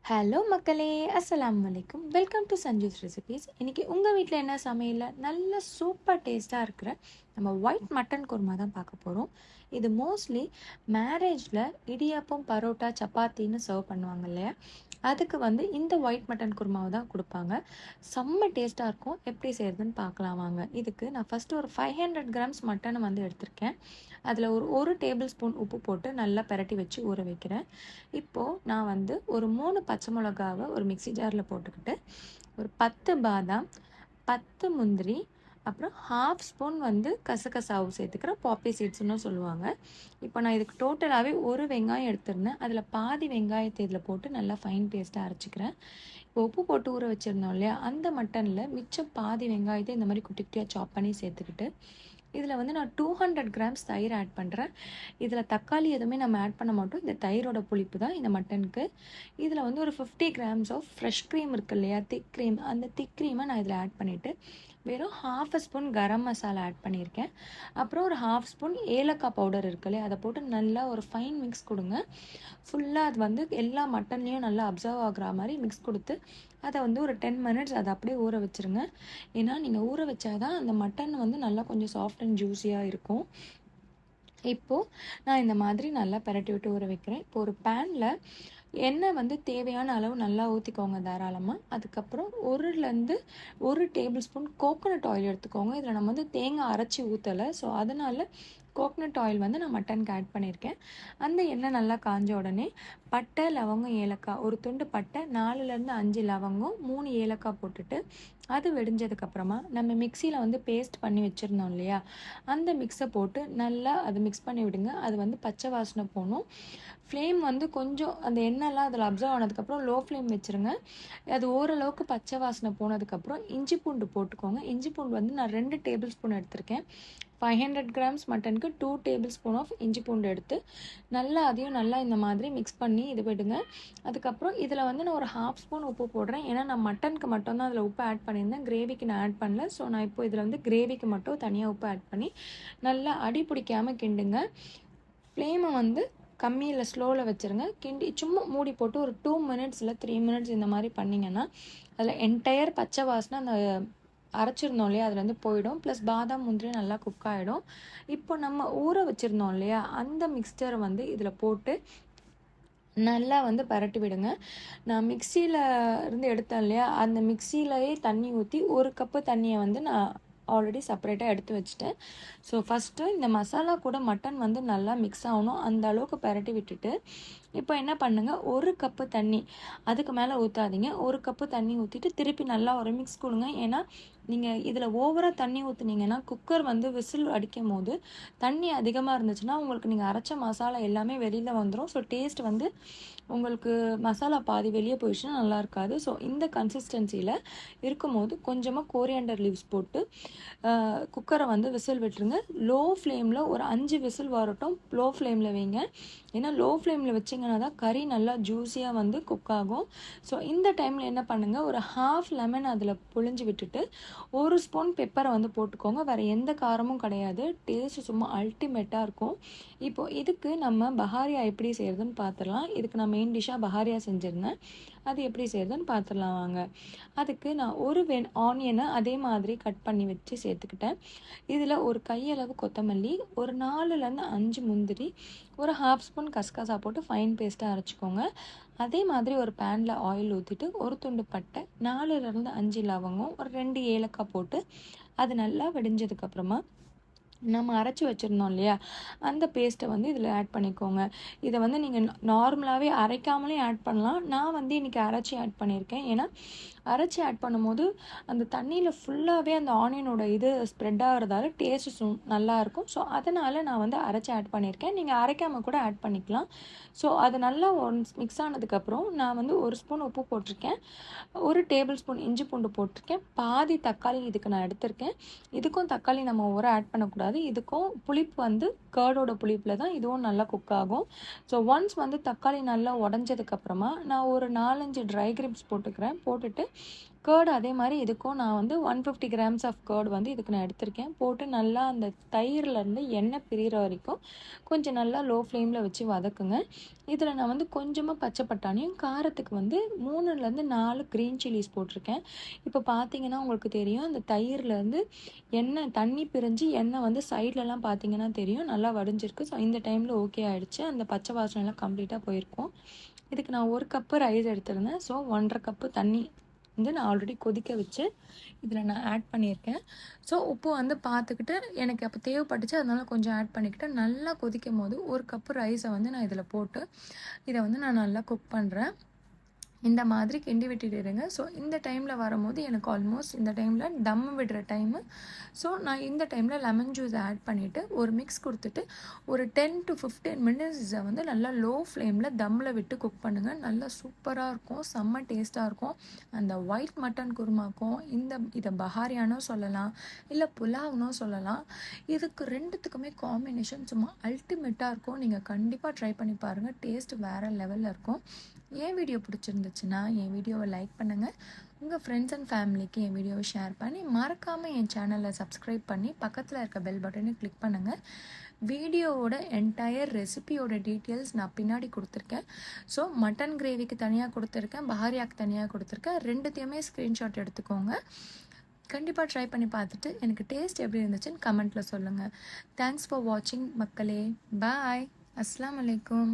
Hello மக்களே, அஸ்ஸலாமு அலைக்கும். Welcome to Sanju's recipes. இன்றைக்கி உங்கள் வீட்டில் என்ன சமையலில் நல்ல சூப்பர் டேஸ்ட்டாக இருக்கிற நம்ம ஒயிட் மட்டன் குருமா தான் பார்க்க போகிறோம். இது மோஸ்ட்லி மேரேஜில் இடியாப்பம், பரோட்டா, சப்பாத்தின்னு சர்வ் பண்ணுவாங்க இல்லையா, அதுக்கு இந்த ஒயிட் மட்டன் குருமாவை தான் கொடுப்பாங்க. செம்ம டேஸ்ட்டாக இருக்கும். எப்படி செய்கிறதுன்னு பார்க்கலாம் வாங்க. இதுக்கு நான் ஃபஸ்ட்டு ஒரு 500 கிராம்ஸ் மட்டனை எடுத்திருக்கேன். அதில் ஒரு டேபிள் ஸ்பூன் உப்பு போட்டு நல்லா பிரட்டி வச்சு ஊற வைக்கிறேன். இப்போது நான் ஒரு 3 பச்சை மிளகாவை ஒரு மிக்ஸி ஜாரில் போட்டுக்கிட்டு, ஒரு 10 பாதாம், 10 முந்திரி, அப்புறம் 1/2 ஸ்பூன் கசகசாவு சேர்த்துக்கிறேன். பாப்பி சீட்ஸ்னு சொல்லுவாங்க. இப்போ நான் இதுக்கு டோட்டலாகவே ஒரு வெங்காயம் எடுத்திருந்தேன். அதில் பாதி வெங்காயத்தை இதில் போட்டு நல்லா ஃபைன் பேஸ்ட்டாக அரைச்சிக்கிறேன். இப்போ உப்பு போட்டு ஊற வச்சுருந்தோம் இல்லையா, அந்த மட்டனில் மிச்சம் பாதி வெங்காயத்தை இந்த மாதிரி குட்டி குட்டியாக சாப் பண்ணி சேர்த்துக்கிட்டு, இதில் நான் 200 கிராம்ஸ் தயிர் ஆட் பண்ணுறேன். இதில் தக்காளி எதுவுமே நம்ம ஆட் பண்ண மாட்டோம். இந்த தயிரோட புளிப்பு தான் இந்த மட்டனுக்கு. இதில் ஒரு 50 கிராம்ஸ் ஆஃப் ஃப்ரெஷ் க்ரீம் இருக்குது இல்லையா, திக் க்ரீம், அந்த திக் க்ரீமை நான் இதில் ஆட் பண்ணிவிட்டு வெறும் 1/2 ஸ்பூன் கரம் மசாலா ஆட் பண்ணியிருக்கேன். அப்புறம் ஒரு 1/2 ஸ்பூன் ஏலக்காய் பவுடர் இருக்கு இல்லையா, அதை போட்டு நல்லா ஒரு ஃபைன் மிக்ஸ் கொடுங்க. ஃபுல்லாக அது எல்லா மட்டன்லேயும் நல்லா அப்சர்வ் ஆகுற மாதிரி மிக்ஸ் கொடுத்து அதை ஒரு 10 மினிட்ஸ் அதை அப்படியே ஊற வச்சுருங்க. ஏன்னா நீங்கள் ஊற வச்சாதான் அந்த மட்டன் நல்லா கொஞ்சம் சாஃப்ட் அண்ட் ஜூஸியாக இருக்கும். இப்போது நான் இந்த மாதிரி நல்லா பிரட்டி விட்டு ஊற வைக்கிறேன். இப்போ ஒரு பேனில் எண்ணெய் தேவையான அளவு நல்லா ஊற்றிக்கோங்க தாராளமாக. அதுக்கப்புறம் 1 டேபிள் ஸ்பூன் கோகோனட் ஆயில் எடுத்துக்கோங்க. இதில் நம்ம தேங்காய் அரைச்சி ஊற்றலை, ஸோ அதனால் கோகனட் ஆயில் நான் மட்டனுக்கு ஆட் பண்ணியிருக்கேன். அந்த எண்ணெய் நல்லா காஞ்ச உடனே பட்டை, லவங்கம், ஏலக்காய், ஒரு துண்டு பட்டை, 4லேருந்து 5 லவங்கம், 3 ஏலக்காய் போட்டுட்டு அது வெடிஞ்சதுக்கப்புறமா நம்ம மிக்சியில் பேஸ்ட் பண்ணி வச்சுருந்தோம் இல்லையா, அந்த மிக்ஸை போட்டு நல்லா அது மிக்ஸ் பண்ணி விடுங்க. அது பச்சை வாசனை போகணும். ஃப்ளேம் கொஞ்சம் அந்த எண்ணெய்லாம் அதில் அப்சர்வ் ஆனதுக்கப்புறம் லோ ஃப்ளேம் வச்சுருங்க. அது ஓரளவுக்கு பச்சை வாசனை போனதுக்கப்புறம் இஞ்சி பூண்டு போட்டுக்கோங்க. இஞ்சி பூண்டு நான் 2 டேபிள் ஸ்பூன் எடுத்திருக்கேன். 500 கிராம்ஸ் மட்டனுக்கு 2 டேபிள் ஸ்பூன் ஆஃப் இஞ்சி பூண்டு எடுத்து நல்லா அதையும் நல்லா இந்த மாதிரி மிக்ஸ் பண்ணி இது விடுங்க. அதுக்கப்புறம் இதில் நான் ஒரு 1/2 ஸ்பூன் உப்பு போடுறேன். ஏன்னா நான் மட்டனுக்கு மட்டும்தான் அதில் உப்பு ஆட் பண்ணியிருந்தேன், கிரேவிக்கு நான் ஆட் பண்ணல. ஸோ நான் இப்போ இதில் கிரேவிக்கு மட்டும் தனியாக உப்பு ஆட் பண்ணி நல்லா அடி பிடிக்காமல் கிண்டுங்க. ஃப்ளேமை கம்மியில் ஸ்லோவில் வச்சுருங்க. கிண்டி சும்மா மூடி போட்டு ஒரு 2 மினிட்ஸ் இல்லை 3 மினிட்ஸ் இந்த மாதிரி பண்ணிங்கன்னா அதில் என்டையர் பச்சை வாசனை அந்த அரைச்சிருந்தோம் இல்லையா அதுலேருந்து போயிடும். ப்ளஸ் பாதாம், முந்திரி நல்லா குக் ஆகிடும். இப்போ நம்ம ஊற வச்சுருந்தோம் இல்லையா, அந்த மிக்ஸ்சரை இதில் போட்டு நல்லா பரட்டி விடுங்க. நான் மிக்சியில் இருந்து எடுத்தேன் இல்லையா, அந்த மிக்சியிலேயே தண்ணி ஊற்றி 1 கப்பு தண்ணியை நான் ஆல்ரெடி செப்பரேட்டாக எடுத்து வச்சுட்டேன். ஸோ ஃபஸ்ட்டு இந்த மசாலா கூட மட்டன் நல்லா மிக்ஸ் ஆகணும். அந்த அளவுக்கு பரட்டி விட்டுட்டு இப்போ என்ன பண்ணுங்கள், 1 கப்பு தண்ணி, அதுக்கு மேலே ஊற்றாதீங்க. 1 கப்பு தண்ணி ஊற்றிட்டு திருப்பி நல்லா ஒரு மிக்ஸ் கொடுங்க. ஏன்னா நீங்கள் இதில் ஓவராக தண்ணி ஊற்றுனீங்கன்னா குக்கர் விசில் அடிக்கும் போது தண்ணி அதிகமாக இருந்துச்சுன்னா உங்களுக்கு நீங்கள் அரைச்ச மசாலா எல்லாமே வெளியில் வந்துடும். ஸோ டேஸ்ட் உங்களுக்கு மசாலா பாதி வெளியே போயிடுச்சுன்னா நல்லா இருக்காது. ஸோ இந்த கன்சிஸ்டன்சியில் இருக்கும்போது கொஞ்சமாக கோரியண்டர் லீவ்ஸ் போட்டு குக்கரை விசில் விட்டுருங்க. லோ ஃப்ளேமில் ஒரு 5 விசில் வரட்டும். லோ ஃப்ளேமில் வைங்க. ஏன்னா லோ ஃப்ளேமில் வச்சிங்கன்னா தான் கறி நல்லா ஜூஸியாக குக் ஆகும். ஸோ இந்த டைமில் என்ன பண்ணுங்கள், ஒரு 1/2 லெமன் அதில் புழிஞ்சு விட்டுட்டு 1 ஸ்பூன் பெப்பரை போட்டுக்கோங்க. வேறு எந்த காரமும் கிடையாது. டேஸ்ட் சும்மா அல்டிமேட்டாக இருக்கும். இப்போது இதுக்கு நம்ம பஹாரியா எப்படி செய்கிறதுன்னு பார்த்துடலாம். இதுக்கு நான் மெயின் டிஷ்ஷாக பஹாரியா செஞ்சுருந்தேன். அது எப்படி செய்கிறதுன்னு பார்த்துடலாம் வாங்க. அதுக்கு நான் ஒரு ஆனியனை அதே மாதிரி கட் பண்ணி வச்சு சேர்த்துக்கிட்டேன். இதில் ஒரு கையளவு கொத்தமல்லி, ஒரு 4லேருந்து 5 முந்திரி, ஒரு 1/2 ஸ்பூன் கசகசா போட்டு ஃபைன் பேஸ்ட்டாக அரைச்சிக்கோங்க. அதே மாதிரி ஒரு பேனில் ஆயில் ஊற்றிட்டு ஒரு துண்டு பட்டை, 4லேருந்து 5 லவங்கம், ஒரு 2 ஏலக்காய் போட்டு அது நல்லா வெடிஞ்சதுக்கப்புறமா நம்ம அரைச்சி வச்சுருந்தோம் இல்லையா, அந்த பேஸ்ட்டை இதில் ஆட் பண்ணிக்கோங்க. இதை நீங்கள் நார்மலாகவே அரைக்காமலே ஆட் பண்ணலாம். நான் இன்றைக்கி அரைச்சி ஆட் பண்ணியிருக்கேன். ஏன்னா அரைச்சி ஆட் பண்ணும்போது அந்த தண்ணியில் ஃபுல்லாகவே அந்த ஆனியனோட இது ஸ்ப்ரெட் ஆகிறதால டேஸ்ட்டு நல்லாயிருக்கும். ஸோ அதனால் நான் அரைச்சி ஆட் பண்ணியிருக்கேன். நீங்கள் அரைக்காமல் கூட ஆட் பண்ணிக்கலாம். ஸோ அது நல்லா ஒன்ஸ் மிக்ஸ் ஆனதுக்கப்புறம் நான் 1 ஸ்பூன் உப்பு போட்டிருக்கேன், 1 டேபிள் ஸ்பூன் இஞ்சி பூண்டு போட்டிருக்கேன், பாதி தக்காளி இதுக்கு நான் எடுத்திருக்கேன். இதுக்கும் தக்காளி நம்ம ஆட் பண்ணக்கூடாது. இதுக்கும் புளிப்பு கர்டோட புளிப்பில் தான் இதுவும் நல்லா குக் ஆகும். ஸோ ஒன்ஸ் தக்காளி நல்லா உடஞ்சதுக்கப்புறமா நான் ஒரு 4-5 ட்ரை கிரேப்ஸ் போட்டுக்கிறேன். போட்டுட்டு கேர்டு அதே மாதிரி இதுக்கும் நான் வந்து 150 கிராம்ஸ் ஆஃப் கேர்டு வந்து இதுக்கு நான் எடுத்திருக்கேன். போட்டு நல்லா அந்த தயிர்லேருந்து எண்ணெய் பிரிகிற வரைக்கும் கொஞ்சம் நல்லா லோ ஃப்ளேமில் வச்சு வதக்குங்க. இதில் நான் வந்து கொஞ்சமாக பச்சை பட்டாணியும் காரத்துக்கு வந்து 3லேருந்து 4 க்ரீன் சில்லிஸ் போட்டிருக்கேன். இப்போ பார்த்தீங்கன்னா உங்களுக்கு தெரியும் அந்த தயிர்லேருந்து எண்ணெய் தண்ணி பிரிஞ்சு எண்ணெய் வந்து சைட்லலாம் பார்த்தீங்கன்னா தெரியும் நல்லா வடிஞ்சிருக்கு. ஸோ இந்த டைமில் ஓகே ஆகிடுச்சு. அந்த பச்சை வாசனைலாம் கம்ப்ளீட்டாக போயிருக்கும். இதுக்கு நான் 1 கப்பு ரைஸ் எடுத்திருந்தேன். ஸோ 1.5 கப்பு தண்ணி வந்து நான் ஆல்ரெடி கொதிக்க வச்சு இதில் நான் ஆட் பண்ணியிருக்கேன். ஸோ உப்பு வந்து பார்த்துக்கிட்டு எனக்கு அப்போ தேவைப்பட்டுச்சு, அதனால் கொஞ்சம் ஆட் பண்ணிக்கிட்டு நல்லா கொதிக்கும் போது 1 கப்பு ரைஸை வந்து நான் இதில் போட்டு இதை வந்து நான் நல்லா குக் பண்ணுறேன். இந்த மாதிரி கிண்டி விட்டுடுங்க. ஸோ இந்த டைமில் வரும்போது எனக்கு ஆல்மோஸ்ட் இந்த டைமில் தம் விடுற டைமு. ஸோ நான் இந்த டைமில் லெமன் ஜூஸ் ஆட் பண்ணிவிட்டு ஒரு மிக்ஸ் கொடுத்துட்டு ஒரு 10 to 15 மினிட்ஸை வந்து நல்லா லோ ஃப்ளேமில் தம்மில் விட்டு குக் பண்ணுங்கள். நல்லா சூப்பராக இருக்கும், செம்ம டேஸ்ட்டாக இருக்கும். அந்த ஒயிட் மட்டன் குருமாக்கும் இதை பஹாரியானோ சொல்லலாம், இல்லை புலாவ்னோ சொல்லலாம். இதுக்கு ரெண்டுத்துக்குமே காம்பினேஷன் சும்மா அல்டிமேட்டாக இருக்கும். நீங்கள் கண்டிப்பாக ட்ரை பண்ணி பாருங்கள், டேஸ்ட் வேறு லெவலில் இருக்கும். என் வீடியோ பிடிச்சிருந்துச்சுன்னா என் வீடியோவை லைக் பண்ணுங்கள். உங்கள் ஃப்ரெண்ட்ஸ் அண்ட் ஃபேமிலிக்கு என் வீடியோவை ஷேர் பண்ணி மறக்காமல் என் சேனலை சப்ஸ்கிரைப் பண்ணி பக்கத்தில் இருக்க பெல் பட்டனை கிளிக் பண்ணுங்கள். வீடியோவோட என்டையர் ரெசிபியோட டீட்டெயில்ஸ் நான் பின்னாடி கொடுத்துருக்கேன். ஸோ மட்டன் கிரேவிக்கு தனியாக கொடுத்துருக்கேன், பஹாரியாக்கு தனியாக கொடுத்துருக்கேன். ரெண்டுத்தையுமே ஸ்க்ரீன்ஷாட் எடுத்துக்கோங்க. கண்டிப்பாக ட்ரை பண்ணி பார்த்துட்டு எனக்கு டேஸ்ட் எப்படி இருந்துச்சுன்னு கமெண்ட்டில் சொல்லுங்கள். தேங்க்ஸ் ஃபார் வாட்சிங் மக்களே. பாய். அஸ்ஸலாமு அலைக்கும்.